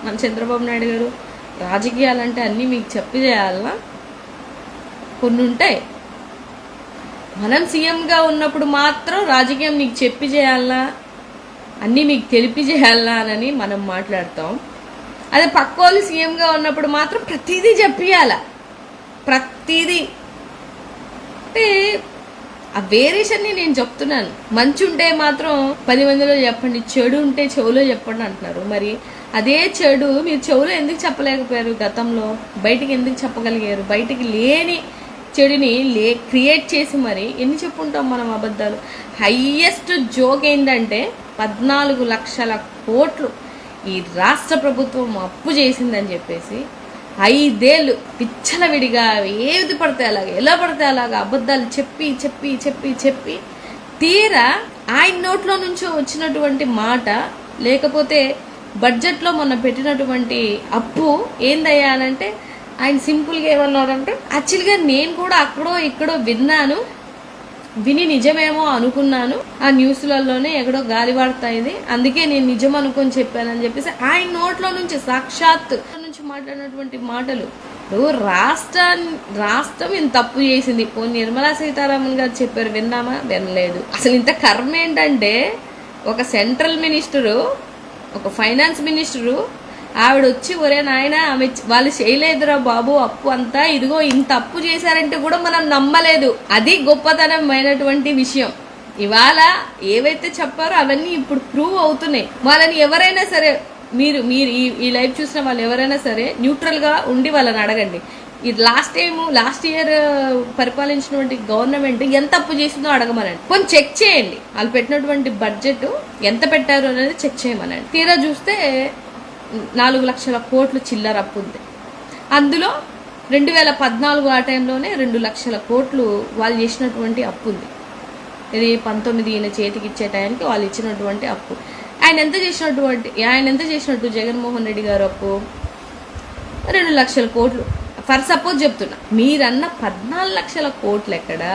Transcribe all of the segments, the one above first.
మన చంద్రబాబు నాయుడు గారు రాజకీయాలంటే అన్నీ మీకు చెప్పి చేయాలనా? కొన్ని ఉంటాయి. మనం సీఎంగా ఉన్నప్పుడు మాత్రం రాజకీయం నీకు చెప్పి చేయాలనా, అన్నీ మీకు తెలిపి చేయాలనా అని మనం మాట్లాడతాం. అదే పక్కోళ్ళు సీఎంగా ఉన్నప్పుడు మాత్రం ప్రతిదీ చెప్పియాల. ప్రతిదీ అంటే ఆ వేరియేషన్ని నేను చెప్తున్నాను. మంచి ఉంటే మాత్రం 10 మందిలో చెప్పండి, చెడు ఉంటే చెవులో చెప్పండి అంటున్నారు. మరి అదే చెడు మీరు చెవులో ఎందుకు చెప్పలేకపోయారు? గతంలో బయటికి ఎందుకు చెప్పగలిగారు? బయటికి లేని చెడుని క్రియేట్ చేసి మరి ఎన్ని చెప్పుంటాం మనం అబద్ధాలు. హైయెస్ట్ జోక్ ఏంటంటే 14 లక్షల కోట్లు ఈ రాష్ట్ర ప్రభుత్వం అప్పు చేసిందని చెప్పేసి 5 ఏళ్ళు విచ్చలవిడిగా ఏది పడితే అలాగా, ఎలా పడితే అలాగా అబద్ధాలు చెప్పి చెప్పి చెప్పి చెప్పి తీరా ఆయన నోట్లో నుంచో వచ్చినటువంటి మాట, లేకపోతే బడ్జెట్లో మొన్న పెట్టినటువంటి అప్పు ఏందయ్యా అనంటే ఆయన సింపుల్గా ఏమన్నారంటే, యాక్చువల్గా నేను కూడా అక్కడో ఇక్కడో విని నిజమేమో అనుకున్నాను, ఆ న్యూస్లలోనే ఎక్కడో గాలివార్త ఇది, అందుకే నేను నిజం అనుకొని చెప్పానని చెప్పేసి ఆయన నోట్లో నుంచి సాక్షాత్ నుంచి మాట్లాడినటువంటి మాటలు. రాష్ట్రం ఇంత తప్పు చేసింది. నిర్మలా సీతారామన్ గారు చెప్పారు, విన్నామా? వినలేదు. అసలు ఇంత కర్మ ఏంటంటే ఒక సెంట్రల్ మినిస్టరు, ఒక ఫైనాన్స్ మినిస్టరు ఆవిడ వచ్చి, ఒరే నాయన వాళ్ళు చేయలేదురా బాబు అప్పు అంతా, ఇదిగో ఇంత అప్పు చేశారంటే కూడా మనం నమ్మలేదు. అది గొప్పతనమైనటువంటి విషయం. ఇవాళ ఏవైతే చెప్పారో అవన్నీ ఇప్పుడు ప్రూవ్ అవుతున్నాయి. వాళ్ళని ఎవరైనా సరే మీరు ఈ లైవ్ చూసిన వాళ్ళు ఎవరైనా సరే న్యూట్రల్ గా ఉండి వాళ్ళని అడగండి. ఇది లాస్ట్ ఇయర్ పరిపాలించినటువంటి గవర్నమెంట్ ఎంత అప్పు చేసిందో అడగమనండి. కొంచెం చెక్ చేయండి. వాళ్ళు పెట్టినటువంటి బడ్జెట్ ఎంత పెట్టారు అనేది చెక్ చేయమనండి. తీరా చూస్తే 4 లక్షల కోట్లు చిల్లర అప్పు ఉంది. అందులో 2014 ఆ టైంలోనే 2 లక్షల కోట్లు వాళ్ళు చేసినటువంటి అప్పు ఉంది. ఇది 19 ఈయన చేతికి ఇచ్చే టైంకి వాళ్ళు ఇచ్చినటువంటి అప్పు. ఆయన ఎంత చేసినట్టు జగన్మోహన్ రెడ్డి గారు అప్పు 2 లక్షల కోట్లు. ఫర్ సపోజ్ చెప్తున్నా, మీరన్న 14 లక్షల కోట్లు ఎక్కడా?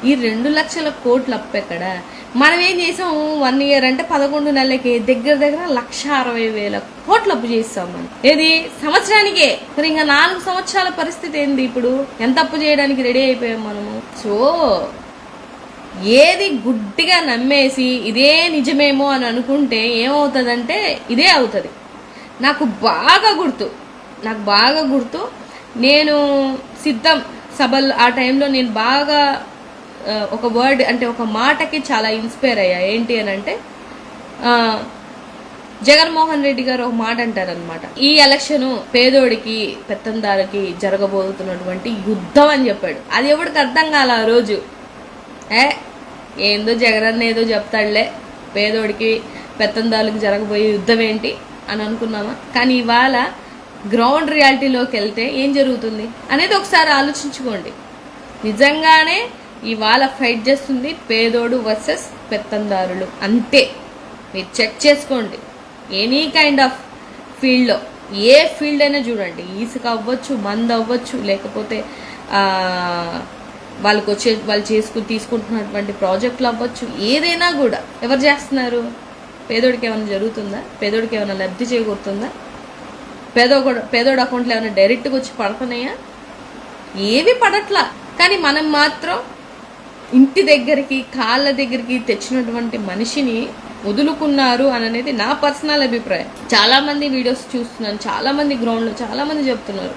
ఈ 2 లక్షల కోట్ల అప్పు ఎక్కడా? మనం ఏం చేసాం? 1 ఇయర్ అంటే 11 నెలలకి దగ్గర 1,60,000 కోట్లు అప్పు చేస్తాం మనం. ఏది సంవత్సరానికే. మరి ఇంకా 4 సంవత్సరాల పరిస్థితి ఏంది? ఇప్పుడు ఎంత అప్పు చేయడానికి రెడీ అయిపోయాం మనము. సో ఏది గుడ్డిగా నమ్మేసి ఇదే నిజమేమో అని అనుకుంటే ఏమవుతుందంటే ఇదే అవుతుంది. నాకు బాగా గుర్తు నేను సిద్ధం సభలు ఆ టైంలో నేను బాగా ఒక వర్డ్ అంటే ఒక మాటకి చాలా ఇన్స్పైర్ అయ్యా. ఏంటి అని అంటే, జగన్మోహన్ రెడ్డి గారు ఒక మాట అంటారనమాట, ఈ ఎలక్షన్ పేదోడికి పెత్తందారికి జరగబోతున్నటువంటి యుద్ధం అని చెప్పాడు. అది ఎవరికి అర్థం కాల ఆ రోజు. ఏందో జగన్ ఏదో చెప్తాడులే, పేదోడికి పెత్తందారులకు జరగబోయే యుద్ధం ఏంటి అని అనుకున్నామా? కానీ ఇవాళ గ్రౌండ్ రియాలిటీలోకి వెళ్తే ఏం జరుగుతుంది అనేది ఒకసారి ఆలోచించుకోండి. నిజంగానే ఇవాళ ఫైట్ చేస్తుంది పేదోడు వర్సెస్ పెత్తందారులు, అంతే. మీరు చెక్ చేసుకోండి. ఎనీ కైండ్ ఆఫ్ ఫీల్డ్లో, ఏ ఫీల్డ్ అయినా చూడండి, ఇసుక అవ్వచ్చు, మందు అవ్వచ్చు, లేకపోతే వాళ్ళు తీసుకుంటున్నటువంటి ప్రాజెక్టులు అవ్వచ్చు, ఏదైనా కూడా ఎవరు చేస్తున్నారు? పేదోడికి ఏమైనా జరుగుతుందా? పేదోడికి ఏమైనా లబ్ధి చేకూరుతుందా? పేదోడు అకౌంట్లో ఏమైనా డైరెక్ట్గా వచ్చి పడుతున్నాయా? ఏవి పడట్లా. కానీ మనం మాత్రం ఇంటి దగ్గరికి కాళ్ళ దగ్గరికి తెచ్చినటువంటి మనిషిని వదులుకున్నారు అనేది నా పర్సనల్ అభిప్రాయం. చాలా మంది వీడియోస్ చూస్తున్నాను, చాలా మంది గ్రౌండ్లో చాలా మంది చెప్తున్నారు,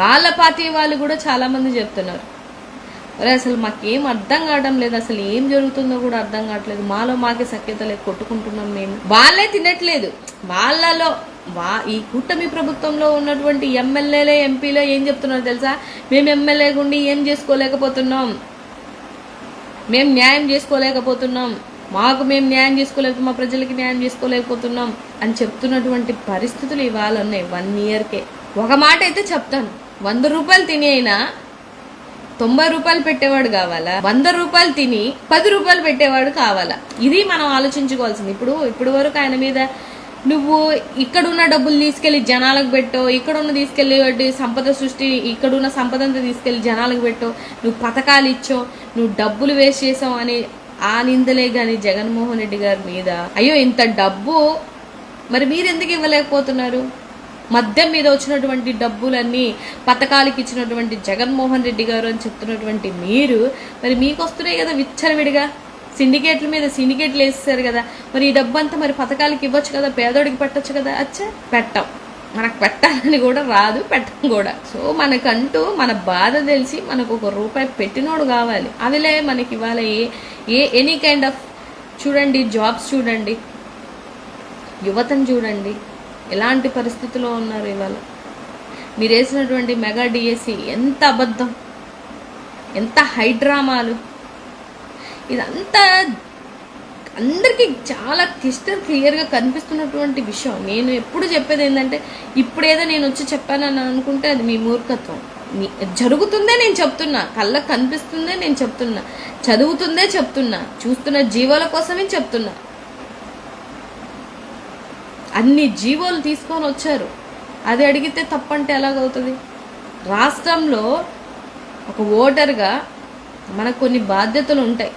వాళ్ళ పార్టీ వాళ్ళు కూడా చాలా మంది చెప్తున్నారు, అరే అసలు మాకేం అర్థం కావడం లేదు, అసలు ఏం జరుగుతుందో కూడా అర్థం కావట్లేదు, మాలో మాకే సఖ్యత లేదు, కొట్టుకుంటున్నాం మేము. వాళ్ళే తినట్లేదు. వాళ్ళలో ఈ కూటమి ప్రభుత్వంలో ఉన్నటువంటి ఎమ్మెల్యేలే ఎంపీలో ఏం చెప్తున్నారు తెలుసా? మేము ఎమ్మెల్యే గుండి ఏం చేసుకోలేకపోతున్నాం, మేము న్యాయం చేసుకోలేకపోతున్నాం, మేము న్యాయం చేసుకోలేకపోతున్నాం, మా ప్రజలకి న్యాయం చేసుకోలేకపోతున్నాం అని చెప్తున్నటువంటి పరిస్థితులు ఇవాళ ఉన్నాయి. 1 ఇయర్కే ఒక మాట అయితే చెప్తాను, 100 రూపాయలు తిని అయినా 90 రూపాయలు పెట్టేవాడు కావాలా? 100 రూపాయలు తిని 10 రూపాయలు పెట్టేవాడు కావాలా? ఇది మనం ఆలోచించుకోవాల్సింది. ఇప్పుడు వరకు ఆయన మీద నువ్వు ఇక్కడున్న డబ్బులు తీసుకెళ్లి జనాలకు పెట్టో, ఇక్కడున్న తీసుకెళ్లి సంపద సృష్టి, ఇక్కడున్న సంపదంతా తీసుకెళ్లి జనాలకు పెట్టో, నువ్వు పథకాలు ఇచ్చో, నువ్వు డబ్బులు వేస్ట్ చేసావు అని ఆ నిందలే గాని జగన్మోహన్ రెడ్డి గారి మీద. అయ్యో ఇంత డబ్బు మరి మీరు ఎందుకు ఇవ్వలేకపోతున్నారు? మద్యం మీద వచ్చినటువంటి డబ్బులన్నీ పథకాలకి ఇచ్చినటువంటి జగన్మోహన్ రెడ్డి గారు అని చెప్తున్నటువంటి మీరు, మరి మీకు వస్తున్నాయి కదా విచ్చలవిడిగా, సిండికేట్లు వేసేసారు కదా, మరి ఈ డబ్బు అంతా మరి పథకాలకి ఇవ్వచ్చు కదా, పేదోడికి పెట్టచ్చు కదా. అచ్చా పెట్టం, మనకు పెట్టాలని కూడా రాదు, పెట్టం కూడా. సో మనకంటూ మన బాధ తెలిసి మనకు ₹1 పెట్టినోడు కావాలి. అదిలే మనకి ఇవాళ ఎనీ కైండ్ ఆఫ్ చూడండి, జాబ్స్ చూడండి, యువతను చూడండి ఎలాంటి పరిస్థితిలో ఉన్నారు ఇవాళ. మీరు వేసినటువంటి మెగా డిఎస్సి ఎంత అబద్ధం, ఎంత హైడ్రామాలు, ఇదంతా అందరికీ చాలా క్లియర్గా కనిపిస్తున్నటువంటి విషయం. నేను ఎప్పుడు చెప్పేది ఏంటంటే, ఇప్పుడేదో నేను వచ్చి చెప్పానని అనుకుంటే అది మీ మూర్ఖత్వం. జరుగుతుందే నేను చెప్తున్నా, కళ్ళకు కనిపిస్తుందే నేను చెప్తున్నా, చదువుతుందే చెప్తున్నా, చూస్తున్న జీవాల కోసమే చెప్తున్నా. అన్ని జీవోలు తీసుకొని వచ్చారు, అది అడిగితే తప్పంటే ఎలాగవుతుంది? రాష్ట్రంలో ఒక ఓటర్గా మనకు కొన్ని బాధ్యతలు ఉంటాయి,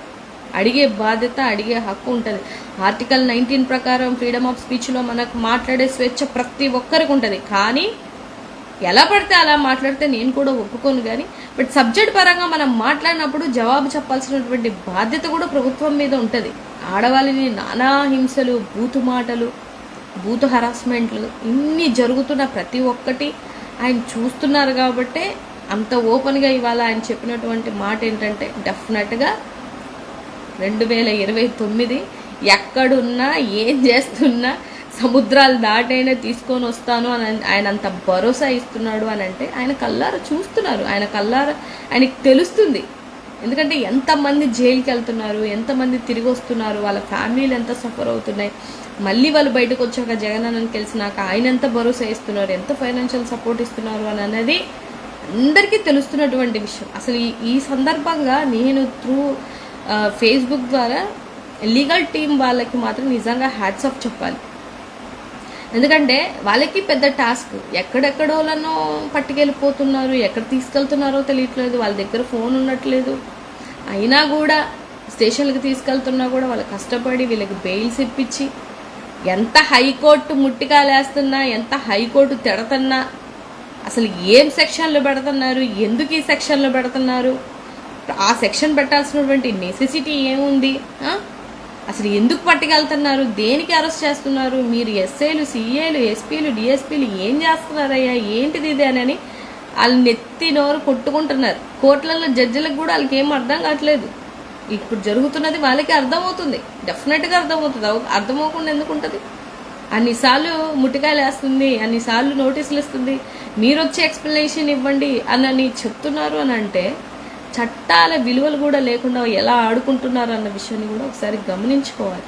అడిగే బాధ్యత, అడిగే హక్కు ఉంటుంది. ఆర్టికల్ 19 ప్రకారం ఫ్రీడమ్ ఆఫ్ స్పీచ్లో మనకు మాట్లాడే స్వేచ్ఛ ప్రతి ఒక్కరికి ఉంటుంది. కానీ ఎలా పడితే అలా మాట్లాడితే నేను కూడా ఒప్పుకోను. కానీ బట్ సబ్జెక్ట్ పరంగా మనం మాట్లాడినప్పుడు జవాబు చెప్పాల్సినటువంటి బాధ్యత కూడా ప్రభుత్వం మీద ఉంటుంది. ఆడవాళ్ళని నానా హింసలు, బూతు మాటలు, బూతు హరాస్మెంట్లు ఇన్ని జరుగుతున్న ప్రతి ఒక్కటి ఆయన చూస్తున్నారు. కాబట్టే అంత ఓపెన్గా ఇవాళ ఆయన చెప్పినటువంటి మాట ఏంటంటే, డెఫినెట్గా 2029 ఎక్కడున్నా ఏం చేస్తున్నా సముద్రాలు దాటైనా తీసుకొని వస్తాను అని ఆయన అంత భరోసా ఇస్తున్నాడు అని అంటే, ఆయన కళ్ళారా చూస్తున్నారు, ఆయనకి తెలుస్తుంది. ఎందుకంటే ఎంతమంది జైలుకి వెళ్తున్నారు, ఎంతమంది తిరిగి వస్తున్నారు, వాళ్ళ ఫ్యామిలీలు ఎంత సఫర్ అవుతున్నాయి, మళ్ళీ వాళ్ళు బయటకు వచ్చాక జగన్ అన్నని కలిసినాక ఆయన ఎంత భరోసా ఇస్తున్నారు, ఎంత ఫైనాన్షియల్ సపోర్ట్ ఇస్తున్నారు అని అనేది అందరికీ తెలుస్తున్నటువంటి విషయం. అసలు ఈ సందర్భంగా నేను త్రూ ఫేస్బుక్ ద్వారా లీగల్ టీం వాళ్ళకి మాత్రం నిజంగా హ్యాట్స్ ఆఫ్ చెప్పాలి. ఎందుకంటే వాళ్ళకి పెద్ద టాస్క్, ఎక్కడెక్కడోళ్ళనో పట్టుకెళ్ళిపోతున్నారు, ఎక్కడ తీసుకెళ్తున్నారో తెలియట్లేదు, వాళ్ళ దగ్గర ఫోన్ ఉండట్లేదు, అయినా కూడా స్టేషన్లకు తీసుకెళ్తున్నా కూడా వాళ్ళు కష్టపడి వీళ్ళకి బెయిల్స్ ఇప్పించి, ఎంత హైకోర్టు ముట్టికాలేస్తున్నా, ఎంత హైకోర్టు తిడతన్నా, అసలు ఏం సెక్షన్లు పెడుతున్నారు, ఎందుకు ఈ సెక్షన్లు పెడుతున్నారు, ఆ సెక్షన్ పెట్టాల్సినటువంటి నెసెసిటీ ఏముంది, అసలు ఎందుకు పట్టుకెళ్తున్నారు, దేనికి అరెస్ట్ చేస్తున్నారు, మీరు ఎస్ఐలు, సిఐలు, ఎస్పీలు, డిఎస్పీలు ఏం చేస్తున్నారయ్యా, ఏంటిది ఇది అని వాళ్ళు నెత్తి నోరు కొట్టుకుంటున్నారు. కోర్టులలో జడ్జిలకు కూడా వాళ్ళకి ఏం అర్థం కావట్లేదు. ఇప్పుడు జరుగుతున్నది వాళ్ళకి అర్థమవుతుంది, డెఫినెట్గా అర్థమవుతుంది. అర్థమవకుండా ఎందుకు ఉంటుంది? అన్నిసార్లు ముట్టికాయలు వేస్తుంది, అన్నిసార్లు నోటీసులు ఇస్తుంది, మీరు వచ్చి ఎక్స్ప్లెనేషన్ ఇవ్వండి అని చెప్తున్నారు అని అంటే, చట్టాల విలువలు కూడా లేకుండా ఎలా ఆడుకుంటున్నారు అన్న విషయాన్ని కూడా ఒకసారి గమనించుకోవాలి.